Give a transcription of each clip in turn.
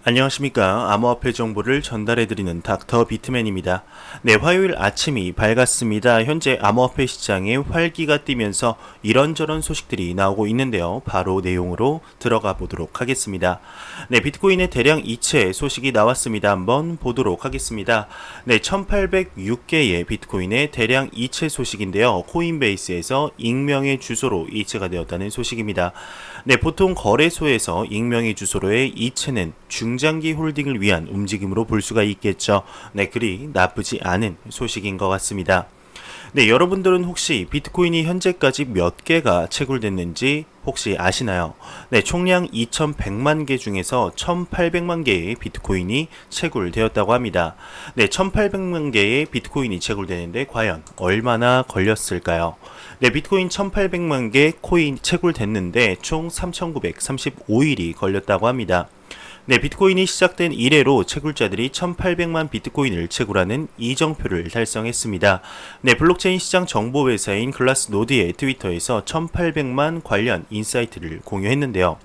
안녕하십니까. 암호화폐 정보를 전달해드리는 닥터 비트맨입니다. 네, 화요일 아침이 밝았습니다. 현재 암호화폐 시장에 활기가 뛰면서 이런저런 소식들이 나오고 있는데요. 바로 내용으로 들어가 보도록 하겠습니다. 네, 비트코인의 대량 이체 소식이 나왔습니다. 한번 보도록 하겠습니다. 네, 1806개의 비트코인의 대량 이체 소식인데요. 코인베이스에서 익명의 주소로 이체가 되었다는 소식입니다. 네, 보통 거래소에서 익명의 주소로의 이체는 중장기 홀딩을 위한 움직임으로 볼 수가 있겠죠. 네, 그리 나쁘지 않은 소식인 것 같습니다. 네, 여러분들은 혹시 비트코인이 현재까지 몇 개가 채굴됐는지 혹시 아시나요? 네, 총량 2100만 개 중에서 1800만 개의 비트코인이 채굴되었다고 합니다. 네, 1800만 개의 비트코인이 채굴되는데 과연 얼마나 걸렸을까요? 네, 비트코인 1800만 개 코인 채굴됐는데 총 3935일이 걸렸다고 합니다. 네, 비트코인이 시작된 이래로 채굴자들이 1800만 비트코인을 채굴하는 이정표를 달성했습니다. 네, 블록체인 시장 정보 회사인 글라스노드의 트위터에서 1800만 관련 인사이트를 공유했는데요.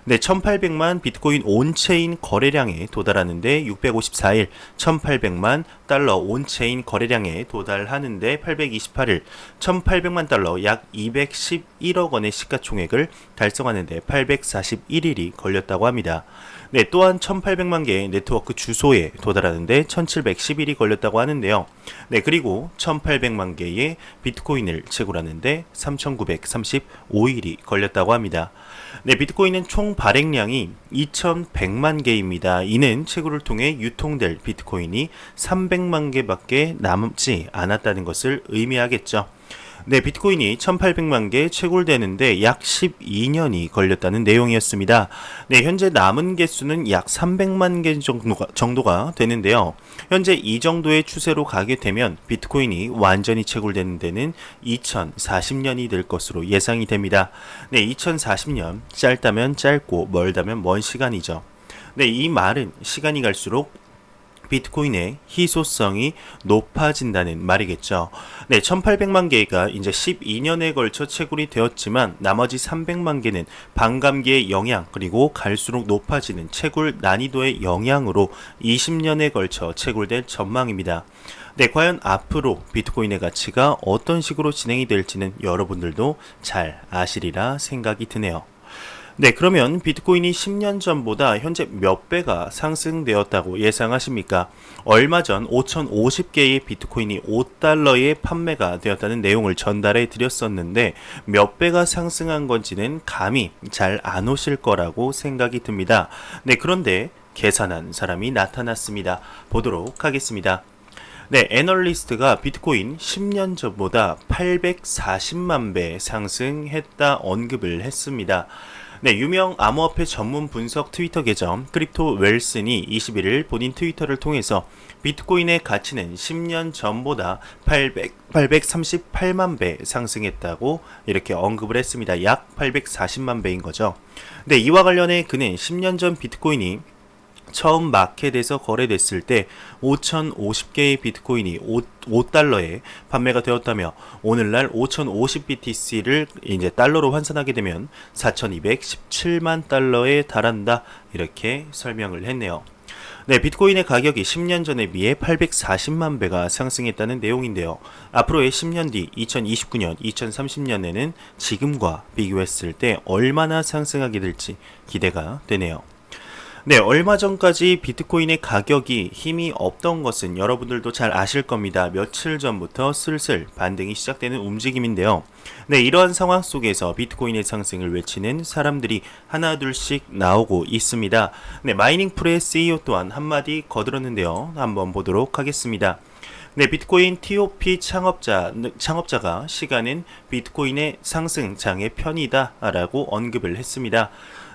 네, 1800만 비트코인 온체인 거래량에 도달하는데 654일, 1800만 달러 온체인 거래량에 도달하는데 828일, 1800만 달러 약 211억 원의 시가총액을 달성하는데 841일이 걸렸다고 합니다. 네, 또한 1800만 개의 네트워크 주소에 도달하는데 1710일이 걸렸다고 하는데요. 네, 그리고 1800만 개의 비트코인을 채굴하는데 3935일이 걸렸다고 합니다. 네, 비트코인은 총 발행량이 2100만 개입니다. 이는 채굴을 통해 유통될 비트코인이 300만 개밖에 남지 않았다는 것을 의미하겠죠. 네, 비트코인이 1800만 개 채굴되는데 약 12년이 걸렸다는 내용이었습니다. 네, 현재 남은 개수는 약 300만 개 정도가 되는데요. 현재 이 정도의 추세로 가게 되면 비트코인이 완전히 채굴되는 데는 2040년이 될 것으로 예상이 됩니다. 네, 2040년 짧다면 짧고 멀다면 먼 시간이죠. 네, 이 말은 시간이 갈수록 비트코인의 희소성이 높아진다는 말이겠죠. 네, 1800만 개가 이제 12년에 걸쳐 채굴이 되었지만 나머지 300만 개는 반감기의 영향 그리고 갈수록 높아지는 채굴 난이도의 영향으로 20년에 걸쳐 채굴될 전망입니다. 네, 과연 앞으로 비트코인의 가치가 어떤 식으로 진행이 될지는 여러분들도 잘 아시리라 생각이 드네요. 네, 그러면 비트코인이 10년 전보다 현재 몇 배가 상승되었다고 예상하십니까? 얼마 전 5050개의 비트코인이 5달러에 판매가 되었다는 내용을 전달해 드렸었는데 몇 배가 상승한 건지는 감이 잘 안 오실 거라고 생각이 듭니다. 네, 그런데 계산한 사람이 나타났습니다. 보도록 하겠습니다. 네, 애널리스트가 비트코인 10년 전보다 840만 배 상승했다 언급을 했습니다. 네, 유명 암호화폐 전문 분석 트위터 계정 크립토 웰슨이 21일 본인 트위터를 통해서 비트코인의 가치는 10년 전보다 838만 배 상승했다고 이렇게 언급을 했습니다. 약 840만 배인 거죠. 네, 이와 관련해 그는 10년 전 비트코인이 처음 마켓에서 거래됐을 때 5050개의 비트코인이 5달러에 판매가 되었다며 오늘날 5050BTC를 이제 달러로 환산하게 되면 4217만 달러에 달한다 이렇게 설명을 했네요. 네, 비트코인의 가격이 10년 전에 비해 840만 배가 상승했다는 내용인데요. 앞으로의 10년 뒤 2029년, 2030년에는 지금과 비교했을 때 얼마나 상승하게 될지 기대가 되네요. 네, 얼마 전까지 비트코인의 가격이 힘이 없던 것은 여러분들도 잘 아실 겁니다. 며칠 전부터 슬슬 반등이 시작되는 움직임인데요. 네, 이러한 상황 속에서 비트코인의 상승을 외치는 사람들이 하나둘씩 나오고 있습니다. 네, 마이닝풀의 CEO 또한 한마디 거들었는데요. 한번 보도록 하겠습니다. 네, 비트코인 TOP 창업자가 시간은 비트코인의 상승장의 편이다 라고 언급을 했습니다.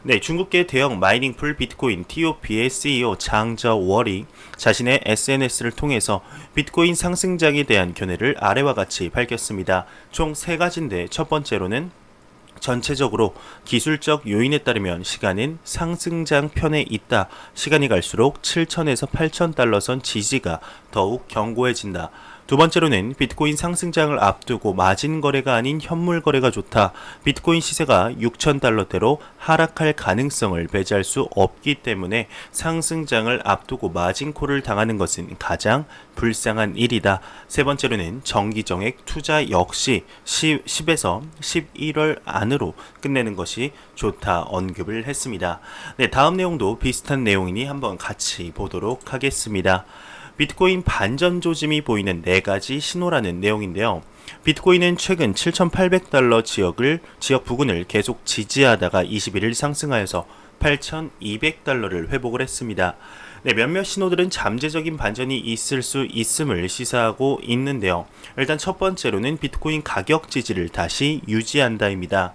네, 중국계 대형 마이닝풀 비트코인 TOP의 CEO 장저월이 자신의 SNS를 통해서 비트코인 상승장에 대한 견해를 아래와 같이 밝혔습니다. 총 3가지인데 첫 번째로는 전체적으로 기술적 요인에 따르면 시간은 상승장 편에 있다. 시간이 갈수록 7,000에서 8,000달러 선 지지가 더욱 견고해진다. 두 번째로는 비트코인 상승장을 앞두고 마진 거래가 아닌 현물 거래가 좋다. 비트코인 시세가 6,000달러대로 하락할 가능성을 배제할 수 없기 때문에 상승장을 앞두고 마진콜을 당하는 것은 가장 불쌍한 일이다. 세 번째로는 정기정액 투자 역시 10에서 11월 안으로 끝내는 것이 좋다 언급을 했습니다. 네, 다음 내용도 비슷한 내용이니 한번 같이 보도록 하겠습니다. 비트코인 반전 조짐이 보이는 4가지 신호라는 내용인데요. 비트코인은 최근 7,800달러 지역 부근을 계속 지지하다가 21일 상승하여서 8,200달러를 회복을 했습니다. 네, 몇몇 신호들은 잠재적인 반전이 있을 수 있음을 시사하고 있는데요. 일단 첫 번째로는 비트코인 가격 지지를 다시 유지한다입니다.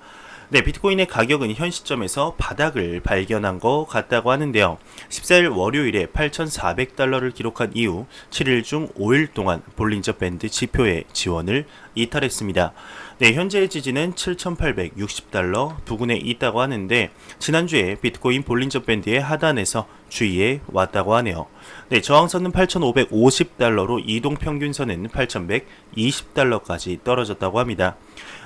네, 비트코인의 가격은 현 시점에서 바닥을 발견한 것 같다고 하는데요. 14일 월요일에 8,400달러를 기록한 이후 7일 중 5일 동안 볼린저 밴드 지표의 지원을 이탈했습니다. 네, 현재의 지지는 7,860달러 부근에 있다고 하는데 지난주에 비트코인 볼린저 밴드의 하단에서 주의해 왔다고 하네요. 네, 저항선은 8,550달러로 이동평균선은 8,120달러까지 떨어졌다고 합니다.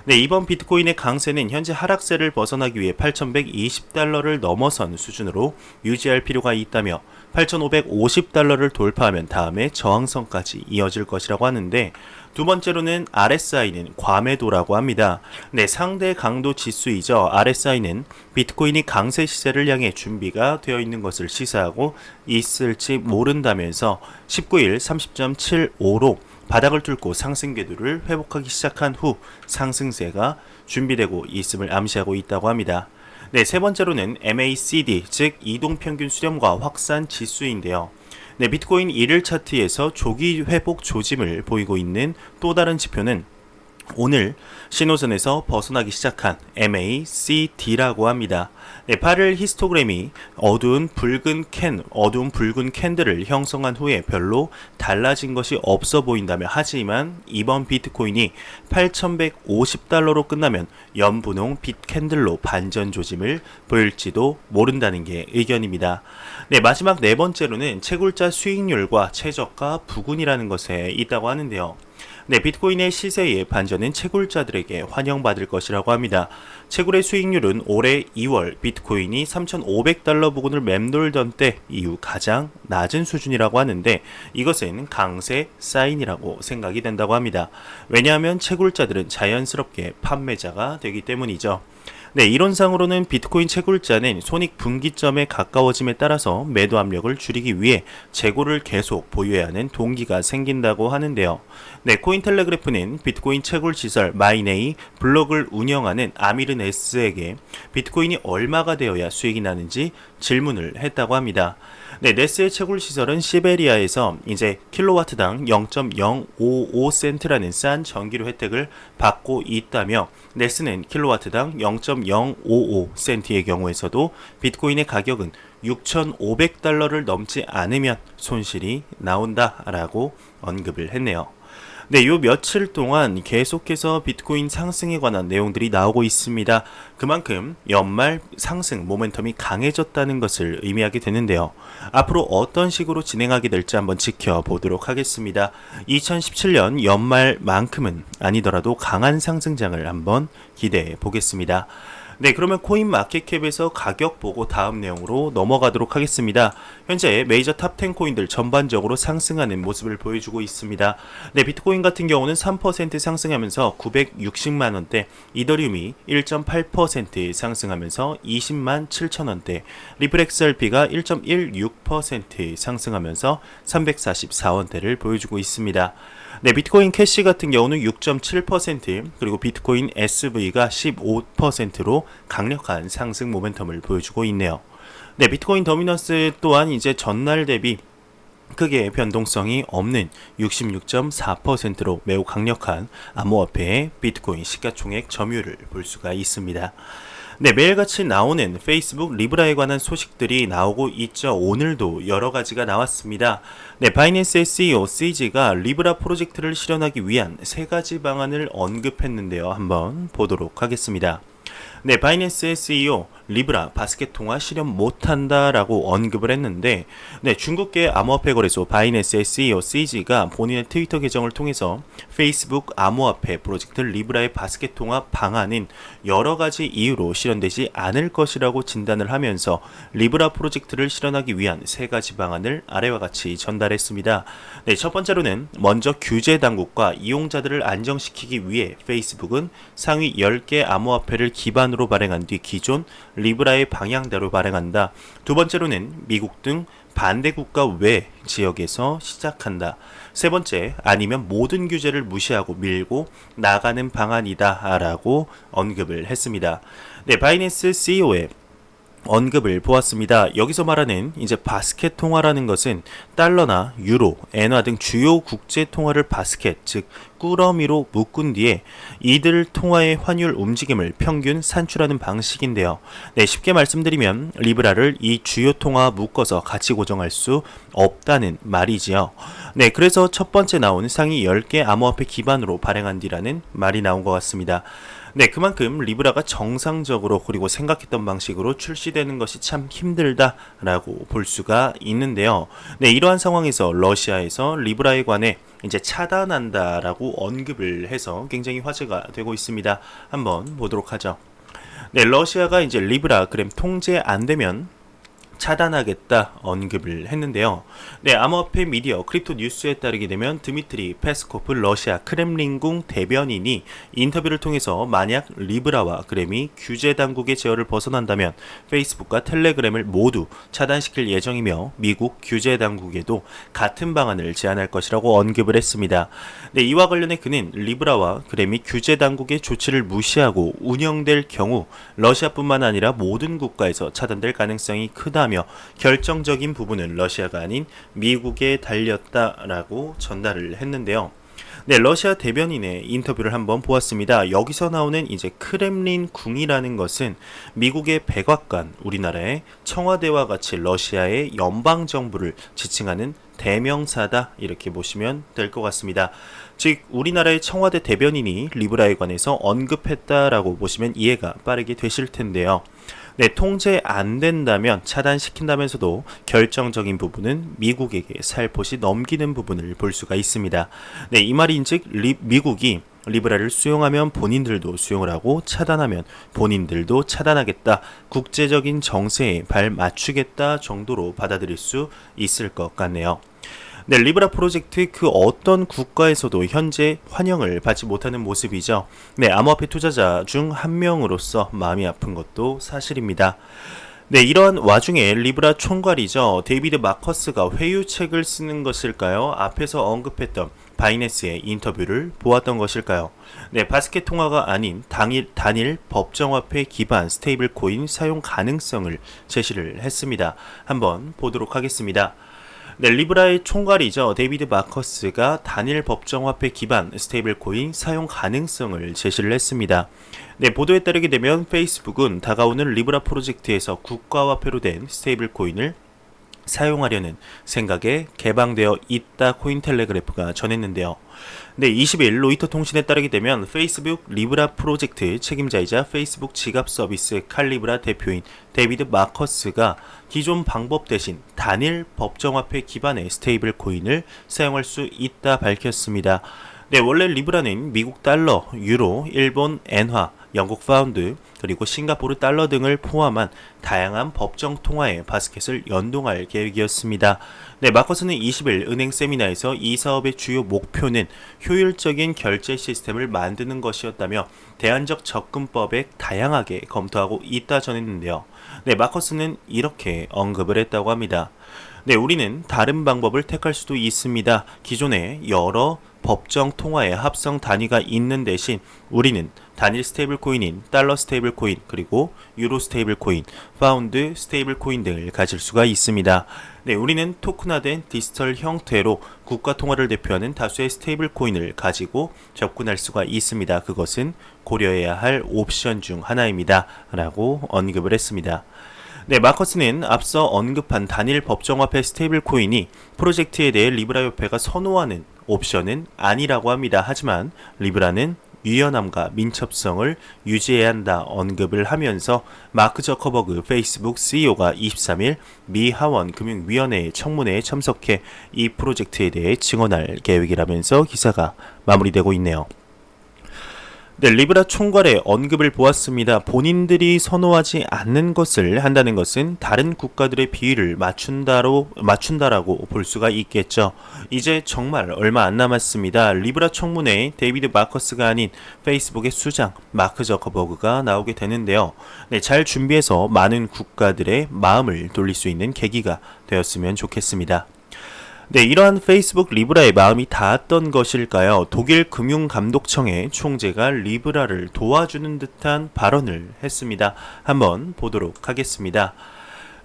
네, 이번 비트코인의 강세는 현재 하락세를 벗어나기 위해 8,120달러를 넘어선 수준으로 유지할 필요가 있다며 8,550달러를 돌파하면 다음에 저항선까지 이어질 것이라고 하는데 두 번째로는 RSI는 과매도라고 합니다. 네, 상대 강도 지수이죠. RSI는 비트코인이 강세 시세를 향해 준비가 되어 있는 것을 시사하고 있을지 모른다면서 19일 30.75로 바닥을 뚫고 상승 궤도를 회복하기 시작한 후 상승세가 준비되고 있음을 암시하고 있다고 합니다. 네, 세 번째로는 MACD, 즉 이동평균 수렴과 확산 지수인데요. 네, 비트코인 1일 차트에서 조기 회복 조짐을 보이고 있는 또 다른 지표는 오늘 신호선에서 벗어나기 시작한 MACD라고 합니다. 네, 8일 히스토그램이 어두운 붉은 캔들을 형성한 후에 별로 달라진 것이 없어 보인다며 하지만 이번 비트코인이 8,150달러로 끝나면 연분홍 빛 캔들로 반전 조짐을 보일지도 모른다는 게 의견입니다. 네, 마지막 네 번째로는 채굴자 수익률과 최저가 부근이라는 것에 있다고 하는데요. 네, 비트코인의 시세의 반전은 채굴자들에게 환영받을 것이라고 합니다. 채굴의 수익률은 올해 2월 비트코인이 3,500달러 부근을 맴돌던 때 이후 가장 낮은 수준이라고 하는데 이것은 강세 사인이라고 생각이 된다고 합니다. 왜냐하면 채굴자들은 자연스럽게 판매자가 되기 때문이죠. 네, 이론상으로는 비트코인 채굴자는 손익 분기점에 가까워짐에 따라서 매도 압력을 줄이기 위해 재고를 계속 보유해야 하는 동기가 생긴다고 하는데요. 네, 코인텔레그래프는 비트코인 채굴 시설 마이네이 블록을 운영하는 아미른 S에게 비트코인이 얼마가 되어야 수익이 나는지 질문을 했다고 합니다. 네, 네스의 채굴 시설은 시베리아에서 이제 킬로와트당 0.055센트라는 싼 전기료 혜택을 받고 있다며 네스는 킬로와트당 0.055센트의 경우에서도 비트코인의 가격은 6,500달러를 넘지 않으면 손실이 나온다라고 언급을 했네요. 네, 요 며칠 동안 계속해서 비트코인 상승에 관한 내용들이 나오고 있습니다. 그만큼 연말 상승 모멘텀이 강해졌다는 것을 의미하게 되는데요. 앞으로 어떤 식으로 진행하게 될지 한번 지켜보도록 하겠습니다. 2017년 연말만큼은 아니더라도 강한 상승장을 한번 기대해 보겠습니다. 네, 그러면 코인마켓캡에서 가격 보고 다음 내용으로 넘어가도록 하겠습니다. 현재 메이저 탑10 코인들 전반적으로 상승하는 모습을 보여주고 있습니다. 네, 비트코인 같은 경우는 3% 상승하면서 960만원대, 이더리움이 1.8% 상승하면서 20만 7천원대, 리플 XRP가 1.16% 상승하면서 344원대를 보여주고 있습니다. 네, 비트코인 캐시 같은 경우는 6.7%, 그리고 비트코인 SV가 15%로 강력한 상승 모멘텀을 보여주고 있네요. 네, 비트코인 더미넌스 또한 이제 전날 대비 크게 변동성이 없는 66.4%로 매우 강력한 암호화폐의 비트코인 시가총액 점유율을 볼 수가 있습니다. 네, 매일같이 나오는 페이스북 리브라에 관한 소식들이 나오고 있죠. 오늘도 여러 가지가 나왔습니다. 네, 바이낸스의 CEO CZ가 리브라 프로젝트를 실현하기 위한 3가지 방안을 언급했는데요. 한번 보도록 하겠습니다. 네, 바이낸스의 CEO 리브라 바스켓 통화 실현 못한다라고 언급을 했는데, 네, 중국계 암호화폐 거래소 바이낸스의 CEO CG가 본인의 트위터 계정을 통해서 페이스북 암호화폐 프로젝트 리브라의 바스켓 통화 방안은 여러 가지 이유로 실현되지 않을 것이라고 진단을 하면서 리브라 프로젝트를 실현하기 위한 세 가지 방안을 아래와 같이 전달했습니다. 네, 첫 번째로는 먼저 규제 당국과 이용자들을 안정시키기 위해 페이스북은 상위 10개 암호화폐를 기반으로 발행한 뒤 기존 리브라의 방향대로 발행한다. 두 번째로는 미국 등 반대 국가 외 지역에서 시작한다. 세 번째, 아니면 모든 규제를 무시하고 밀고 나가는 방안이다 라고 언급을 했습니다. 네, 바이낸스 CEO의 언급을 보았습니다. 여기서 말하는 이제 바스켓 통화라는 것은 달러나 유로, 엔화 등 주요 국제 통화를 바스켓, 즉 꾸러미로 묶은 뒤에 이들 통화의 환율 움직임을 평균 산출하는 방식인데요. 네, 쉽게 말씀드리면 리브라를 이 주요 통화와 묶어서 같이 고정할 수 없다는 말이지요. 네, 그래서 첫 번째 나온 상위 10개 암호화폐 기반으로 발행한 뒤라는 말이 나온 것 같습니다. 네, 그만큼 리브라가 정상적으로 그리고 생각했던 방식으로 출시되는 것이 참 힘들다라고 볼 수가 있는데요. 네, 이러한 상황에서 러시아에서 리브라에 관해 이제 차단한다라고 언급을 해서 굉장히 화제가 되고 있습니다. 한번 보도록 하죠. 네, 러시아가 이제 리브라 그램 통제 안 되면 차단하겠다 언급을 했는데요. 네, 암호화폐 미디어 크립토 뉴스에 따르게 되면 드미트리 페스코프 러시아 크렘린궁 대변인이 인터뷰를 통해서 만약 리브라와 그램이 규제 당국의 제어를 벗어난다면 페이스북과 텔레그램을 모두 차단시킬 예정이며 미국 규제 당국에도 같은 방안을 제안할 것이라고 언급을 했습니다. 네, 이와 관련해 그는 리브라와 그램이 규제 당국의 조치를 무시하고 운영될 경우 러시아뿐만 아니라 모든 국가에서 차단될 가능성이 크다며 결정적인 부분은 러시아가 아닌 미국에 달렸다라고 전달을 했는데요. 네, 러시아 대변인의 인터뷰를 한번 보았습니다. 여기서 나오는 이제 크렘린 궁이라는 것은 미국의 백악관, 우리나라의 청와대와 같이 러시아의 연방 정부를 지칭하는 대명사다 이렇게 보시면 될 것 같습니다. 즉 우리나라의 청와대 대변인이 리브라에 관해서 언급했다라고 보시면 이해가 빠르게 되실 텐데요. 네, 통제 안 된다면 차단시킨다면서도 결정적인 부분은 미국에게 살포시 넘기는 부분을 볼 수가 있습니다. 네, 이 말인즉 미국이 리브라를 수용하면 본인들도 수용을 하고 차단하면 본인들도 차단하겠다. 국제적인 정세에 발 맞추겠다 정도로 받아들일 수 있을 것 같네요. 네, 리브라 프로젝트 그 어떤 국가에서도 현재 환영을 받지 못하는 모습이죠. 네, 암호화폐 투자자 중 한 명으로서 마음이 아픈 것도 사실입니다. 네, 이러한 와중에 리브라 총괄이죠. 데이비드 마커스가 회유책을 쓰는 것일까요? 앞에서 언급했던 바이낸스의 인터뷰를 보았던 것일까요? 네, 바스켓 통화가 아닌 단일 법정화폐 기반 스테이블 코인 사용 가능성을 제시를 했습니다. 한번 보도록 하겠습니다. 네, 리브라의 총괄이죠. 데이비드 마커스가 단일 법정화폐 기반 스테이블 코인 사용 가능성을 제시를 했습니다. 네, 보도에 따르게 되면 페이스북은 다가오는 리브라 프로젝트에서 국가화폐로 된 스테이블 코인을 사용하려는 생각에 개방되어 있다 코인텔레그래프가 전했는데요. 네, 20일 로이터 통신에 따르게 되면 페이스북 리브라 프로젝트 책임자이자 페이스북 지갑 서비스 칼리브라 대표인 데이비드 마커스가 기존 방법 대신 단일 법정화폐 기반의 스테이블 코인을 사용할 수 있다 밝혔습니다. 네, 원래 리브라는 미국 달러, 유로, 일본 엔화, 영국 파운드, 그리고 싱가포르 달러 등을 포함한 다양한 법정 통화의 바스켓을 연동할 계획이었습니다. 네, 마커스는 20일 은행 세미나에서 이 사업의 주요 목표는 효율적인 결제 시스템을 만드는 것이었다며 대안적 접근법에 다양하게 검토하고 있다 전했는데요. 네, 마커스는 이렇게 언급을 했다고 합니다. 네, 우리는 다른 방법을 택할 수도 있습니다. 기존에 여러 법정 통화의 합성 단위가 있는 대신 우리는 단일 스테이블 코인인 달러 스테이블 코인, 그리고 유로 스테이블 코인, 파운드 스테이블 코인 등을 가질 수가 있습니다. 네, 우리는 토큰화된 디지털 형태로 국가 통화를 대표하는 다수의 스테이블 코인을 가지고 접근할 수가 있습니다. 그것은 고려해야 할 옵션 중 하나입니다. 라고 언급을 했습니다. 네, 마커스는 앞서 언급한 단일 법정화폐 스테이블 코인이 프로젝트에 대해 리브라 협회가 선호하는 옵션은 아니라고 합니다. 하지만 리브라는 유연함과 민첩성을 유지해야 한다 언급을 하면서 마크 저커버그 페이스북 CEO가 23일 미 하원 금융위원회 청문회에 참석해 이 프로젝트에 대해 증언할 계획이라면서 기사가 마무리되고 있네요. 네, 리브라 총괄의 언급을 보았습니다. 본인들이 선호하지 않는 것을 한다는 것은 다른 국가들의 비율을 맞춘다라고 볼 수가 있겠죠. 이제 정말 얼마 안 남았습니다. 리브라 청문회에 데이비드 마커스가 아닌 페이스북의 수장 마크 저커버그가 나오게 되는데요. 네, 잘 준비해서 많은 국가들의 마음을 돌릴 수 있는 계기가 되었으면 좋겠습니다. 네, 이러한 페이스북 리브라의 마음이 닿았던 것일까요? 독일 금융감독청의 총재가 리브라를 도와주는 듯한 발언을 했습니다. 한번 보도록 하겠습니다.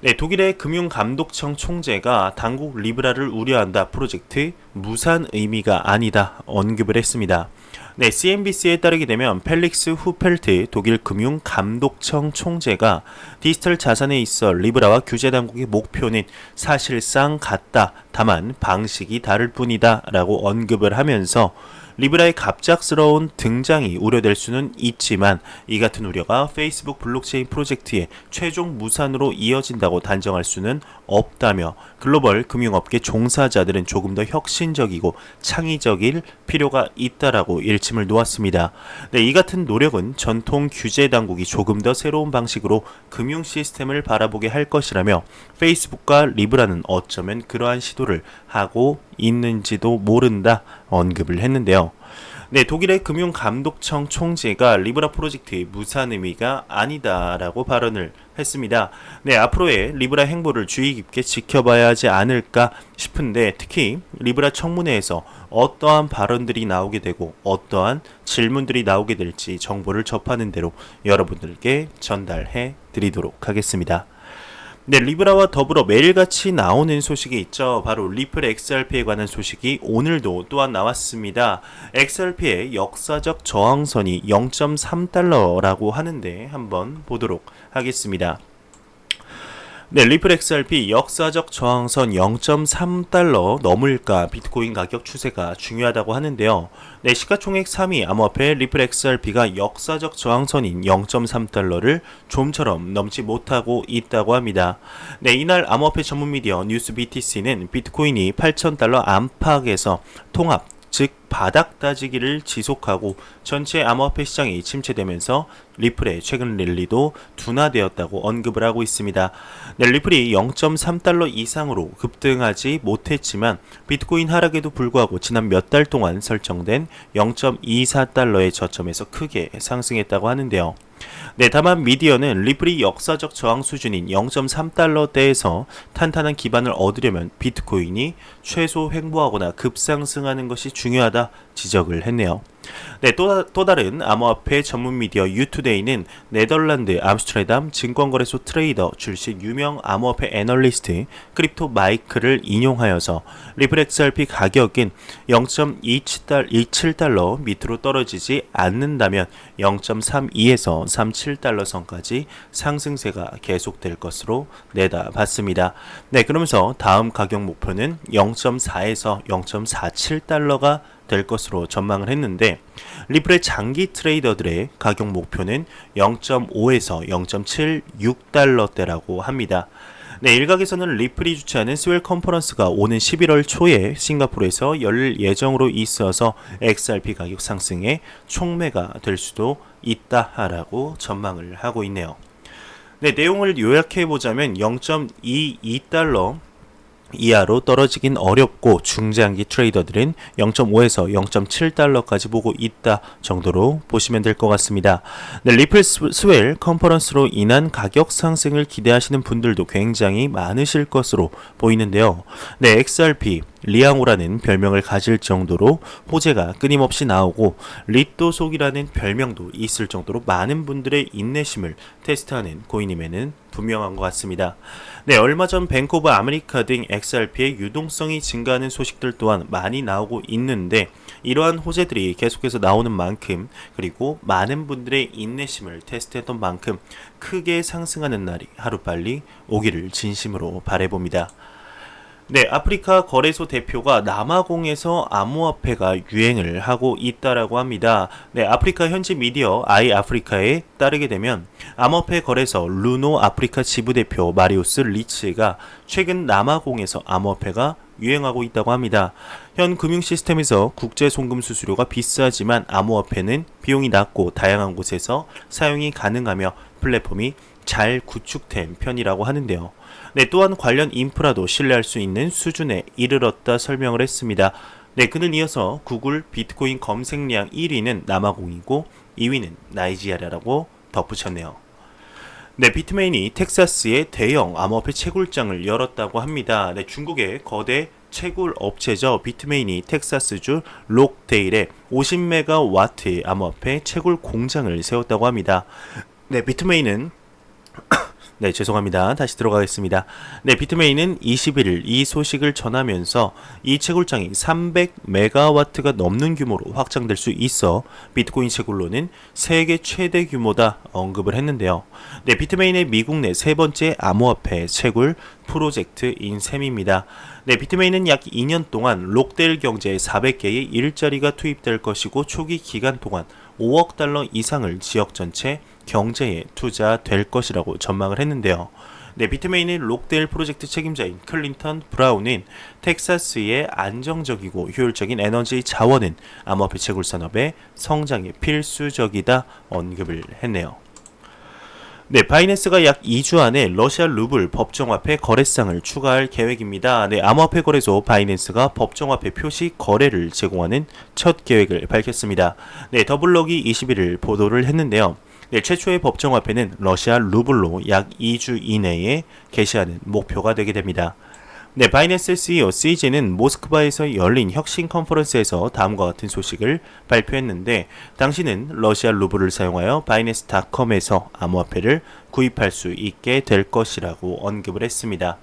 네, 독일의 금융감독청 총재가 당국 리브라를 우려한다 프로젝트 무산 의미가 아니다 언급을 했습니다. 네, CNBC에 따르게 되면 펠릭스 후펠트 독일 금융감독청 총재가 디지털 자산에 있어 리브라와 규제 당국의 목표는 사실상 같다. 다만 방식이 다를 뿐이다. 라고 언급을 하면서 리브라의 갑작스러운 등장이 우려될 수는 있지만 이 같은 우려가 페이스북 블록체인 프로젝트의 최종 무산으로 이어진다고 단정할 수는 없다며 글로벌 금융업계 종사자들은 조금 더 혁신적이고 창의적일 필요가 있다라고 일침을 놓았습니다. 네, 이 같은 노력은 전통 규제 당국이 조금 더 새로운 방식으로 금융 시스템을 바라보게 할 것이라며 페이스북과 리브라는 어쩌면 그러한 시도를 하고 있는지도 모른다 언급을 했는데요. 네, 독일의 금융감독청 총재가 리브라 프로젝트의 무산 의미가 아니다라고 발언을 했습니다. 네, 앞으로의 리브라 행보를 주의 깊게 지켜봐야 하지 않을까 싶은데 특히 리브라 청문회에서 어떠한 발언들이 나오게 되고 어떠한 질문들이 나오게 될지 정보를 접하는 대로 여러분들께 전달해 드리도록 하겠습니다. 네, 리브라와 더불어 매일같이 나오는 소식이 있죠. 바로 리플 XRP에 관한 소식이 오늘도 또한 나왔습니다. XRP의 역사적 저항선이 0.3달러라고 하는데 한번 보도록 하겠습니다. 네, 리플 XRP 역사적 저항선 0.3달러 넘을까 비트코인 가격 추세가 중요하다고 하는데요. 네, 시가총액 3위 암호화폐 리플 XRP가 역사적 저항선인 0.3달러를 좀처럼 넘지 못하고 있다고 합니다. 네, 이날 암호화폐 전문 미디어 뉴스 BTC는 비트코인이 8,000달러 안팎에서 통합 즉 바닥 다지기를 지속하고 전체 암호화폐 시장이 침체되면서 리플의 최근 랠리도 둔화되었다고 언급을 하고 있습니다. 네, 리플이 0.3달러 이상으로 급등하지 못했지만 비트코인 하락에도 불구하고 지난 몇 달 동안 설정된 0.24달러의 저점에서 크게 상승했다고 하는데요. 네, 다만 미디어는 리플이 역사적 저항 수준인 0.3달러대에서 탄탄한 기반을 얻으려면 비트코인이 최소 횡보하거나 급상승하는 것이 중요하다 지적을 했네요. 네, 또 다른 암호화폐 전문 미디어 유투데이는 네덜란드 암스테르담 증권거래소 트레이더 출신 유명 암호화폐 애널리스트 크립토 마이크를 인용하여서 리플 XRP 가격은 0.27달러 밑으로 떨어지지 않는다면 0.32에서 37달러 선까지 상승세가 계속될 것으로 내다봤습니다. 네, 그러면서 다음 가격 목표는 0.4에서 0.47달러가 될 것으로 전망을 했는데 리플의 장기 트레이더들의 가격 목표는 0.5에서 0.76달러대라고 합니다. 네, 일각에서는 리플이 주최하는 스웰 컨퍼런스가 오는 11월 초에 싱가포르에서 열릴 예정으로 있어서 XRP 가격 상승에 촉매가 될 수도 있다라고 전망을 하고 있네요. 네, 내용을 요약해보자면 0.22달러 이하로 떨어지긴 어렵고 중장기 트레이더들은 0.5에서 0.7달러까지 보고 있다 정도로 보시면 될 것 같습니다. 네, 리플 스웰 컨퍼런스로 인한 가격 상승을 기대하시는 분들도 굉장히 많으실 것으로 보이는데요. 네, XRP 리앙오라는 별명을 가질 정도로 호재가 끊임없이 나오고 리또속이라는 별명도 있을 정도로 많은 분들의 인내심을 테스트하는 코인임에는 분명한 것 같습니다. 네, 얼마 전 뱅크 오브 아메리카 등 XRP의 유동성이 증가하는 소식들 또한 많이 나오고 있는데 이러한 호재들이 계속해서 나오는 만큼 그리고 많은 분들의 인내심을 테스트했던 만큼 크게 상승하는 날이 하루빨리 오기를 진심으로 바라봅니다. 네, 아프리카 거래소 대표가 남아공에서 암호화폐가 유행을 하고 있다라고 합니다. 네, 아프리카 현지 미디어 아이아프리카에 따르게 되면 암호화폐 거래소 루노 아프리카 지부대표 마리우스 리츠가 최근 남아공에서 암호화폐가 유행하고 있다고 합니다. 현 금융 시스템에서 국제 송금 수수료가 비싸지만 암호화폐는 비용이 낮고 다양한 곳에서 사용이 가능하며 플랫폼이 잘 구축된 편이라고 하는데요. 네, 또한 관련 인프라도 신뢰할 수 있는 수준에 이르렀다 설명을 했습니다. 네, 그는 이어서 구글 비트코인 검색량 1위는 남아공이고 2위는 나이지리아라고 덧붙였네요. 네, 비트메인이 텍사스의 대형 암호화폐 채굴장을 열었다고 합니다. 네, 중국의 거대 채굴 업체죠. 비트메인이 텍사스주 록데일에 50메가와트의 암호화폐 채굴 공장을 세웠다고 합니다. 네, 비트메인은 네, 죄송합니다. 다시 들어가겠습니다. 네, 비트메인은 21일 이 소식을 전하면서 이 채굴장이 300메가와트가 넘는 규모로 확장될 수 있어 비트코인 채굴로는 세계 최대 규모다 언급을 했는데요. 네, 비트메인의 미국 내 세 번째 암호화폐 채굴 프로젝트인 셈입니다. 네, 비트메인은 약 2년 동안 록데일 경제에 400개의 일자리가 투입될 것이고 초기 기간 동안 5억 달러 이상을 지역 전체 경제에 투자될 것이라고 전망을 했는데요. 네, 비트메인의 록데일 프로젝트 책임자인 클린턴 브라운은 텍사스의 안정적이고 효율적인 에너지 자원은 암호화폐 채굴 산업의 성장에 필수적이다 언급을 했네요. 네, 바이낸스가 약 2주 안에 러시아 루블 법정화폐 거래상을 추가할 계획입니다. 네, 암호화폐 거래소 바이낸스가 법정화폐 표시 거래를 제공하는 첫 계획을 밝혔습니다. 네, 더블록이 21일 보도를 했는데요. 네, 최초의 법정화폐는 러시아 루블로 약 2주 이내에 게시하는 목표가 되게 됩니다. 네, 바이낸스 CEO CJ는 모스크바에서 열린 혁신 컨퍼런스에서 다음과 같은 소식을 발표했는데 당시는 러시아 루블을 사용하여 바이낸스닷컴에서 암호화폐를 구입할 수 있게 될 것이라고 언급을 했습니다.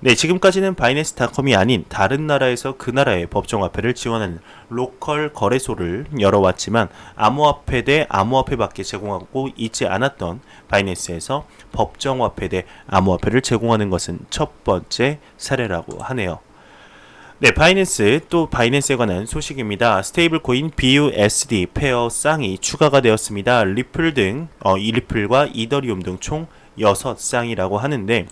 네, 지금까지는 바이낸스닷컴이 아닌 다른 나라에서 그 나라의 법정화폐를 지원하는 로컬 거래소를 열어왔지만 암호화폐 대 암호화폐밖에 제공하고 있지 않았던 바이낸스에서 법정화폐 대 암호화폐를 제공하는 것은 첫 번째 사례라고 하네요. 네, 바이낸스 또 바이낸스에 관한 소식입니다. 스테이블 코인 BUSD 페어 쌍이 추가가 되었습니다. 리플 등 이 리플과 이더리움 등 총 6쌍이라고 하는데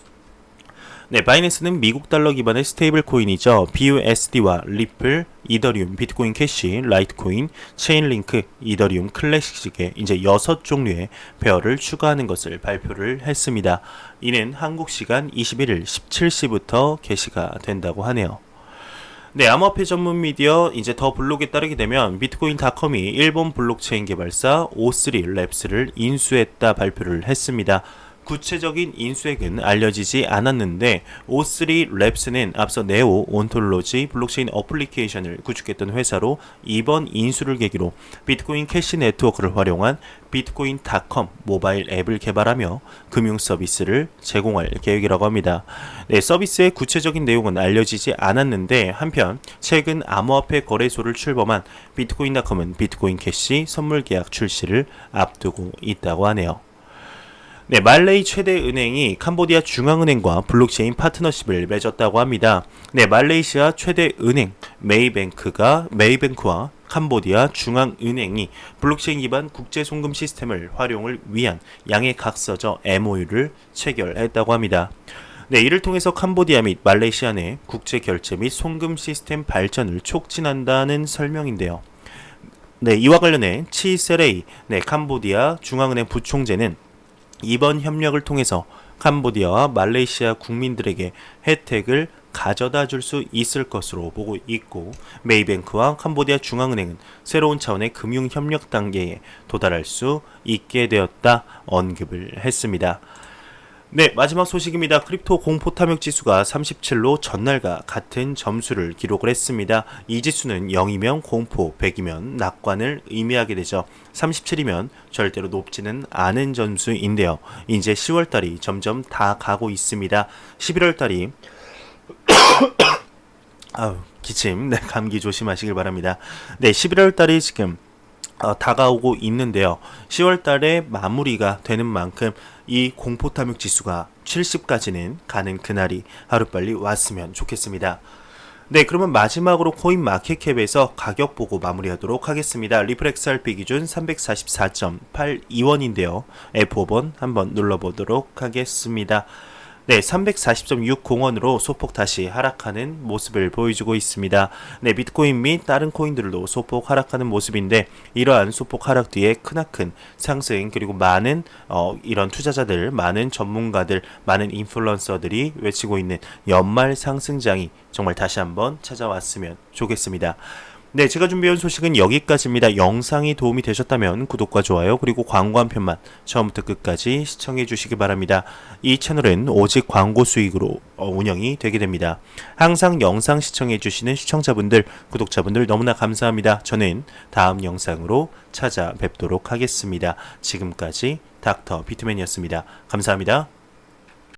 네, 바이낸스는 미국 달러 기반의 스테이블 코인이죠. BUSD와 리플, 이더리움, 비트코인 캐시, 라이트코인, 체인링크, 이더리움 클래식에 이제 6종류의 페어를 추가하는 것을 발표를 했습니다. 이는 한국 시간 21일 17시부터 개시가 된다고 하네요. 네, 암호화폐 전문 미디어 이제 더 블록에 따르게 되면 비트코인닷컴이 일본 블록체인 개발사 O3 랩스를 인수했다 발표를 했습니다. 구체적인 인수액은 알려지지 않았는데 O3 랩스는 앞서 네오 온톨로지 블록체인 어플리케이션을 구축했던 회사로 이번 인수를 계기로 비트코인 캐시 네트워크를 활용한 비트코인닷컴 모바일 앱을 개발하며 금융 서비스를 제공할 계획이라고 합니다. 네, 서비스의 구체적인 내용은 알려지지 않았는데 한편 최근 암호화폐 거래소를 출범한 비트코인닷컴은 비트코인 캐시 선물 계약 출시를 앞두고 있다고 하네요. 네, 말레이 최대 은행이 캄보디아 중앙은행과 블록체인 파트너십을 맺었다고 합니다. 네, 말레이시아 최대 은행 메이뱅크와 캄보디아 중앙은행이 블록체인 기반 국제 송금 시스템을 활용을 위한 양해각서적 MOU를 체결했다고 합니다. 네, 이를 통해서 캄보디아 및 말레이시아 내 국제 결제 및 송금 시스템 발전을 촉진한다는 설명인데요. 네, 이와 관련해 치세레이 캄보디아 중앙은행 부총재는 이번 협력을 통해서 캄보디아와 말레이시아 국민들에게 혜택을 가져다 줄 수 있을 것으로 보고 있고 메이뱅크와 캄보디아 중앙은행은 새로운 차원의 금융 협력 단계에 도달할 수 있게 되었다 언급을 했습니다. 네, 마지막 소식입니다. 크립토 공포 탐욕 지수가 37로 전날과 같은 점수를 기록을 했습니다. 이 지수는 0이면 공포, 100이면 낙관을 의미하게 되죠. 37이면 절대로 높지는 않은 점수인데요. 이제 10월달이 점점 다 가고 있습니다. 11월달이 기침, 감기 조심하시길 바랍니다. 네, 11월달이 지금 다가오고 있는데요. 10월달에 마무리가 되는 만큼 이 공포탐욕 지수가 70까지는 가는 그날이 하루빨리 왔으면 좋겠습니다. 네, 그러면 마지막으로 코인 마켓캡에서 가격 보고 마무리하도록 하겠습니다. 리플 XRP 기준 344.82원인데요. F5번 한번 눌러보도록 하겠습니다. 네, 340.60원으로 소폭 다시 하락하는 모습을 보여주고 있습니다. 네, 비트코인 및 다른 코인들도 소폭 하락하는 모습인데 이러한 소폭 하락 뒤에 크나큰 상승 그리고 많은 이런 투자자들, 많은 전문가들, 많은 인플루언서들이 외치고 있는 연말 상승장이 정말 다시 한번 찾아왔으면 좋겠습니다. 네, 제가 준비한 소식은 여기까지입니다. 영상이 도움이 되셨다면 구독과 좋아요 그리고 광고 한 편만 처음부터 끝까지 시청해 주시기 바랍니다. 이 채널은 오직 광고 수익으로 운영이 되게 됩니다. 항상 영상 시청해 주시는 시청자분들, 구독자분들 너무나 감사합니다. 저는 다음 영상으로 찾아뵙도록 하겠습니다. 지금까지 닥터 비트맨이었습니다. 감사합니다.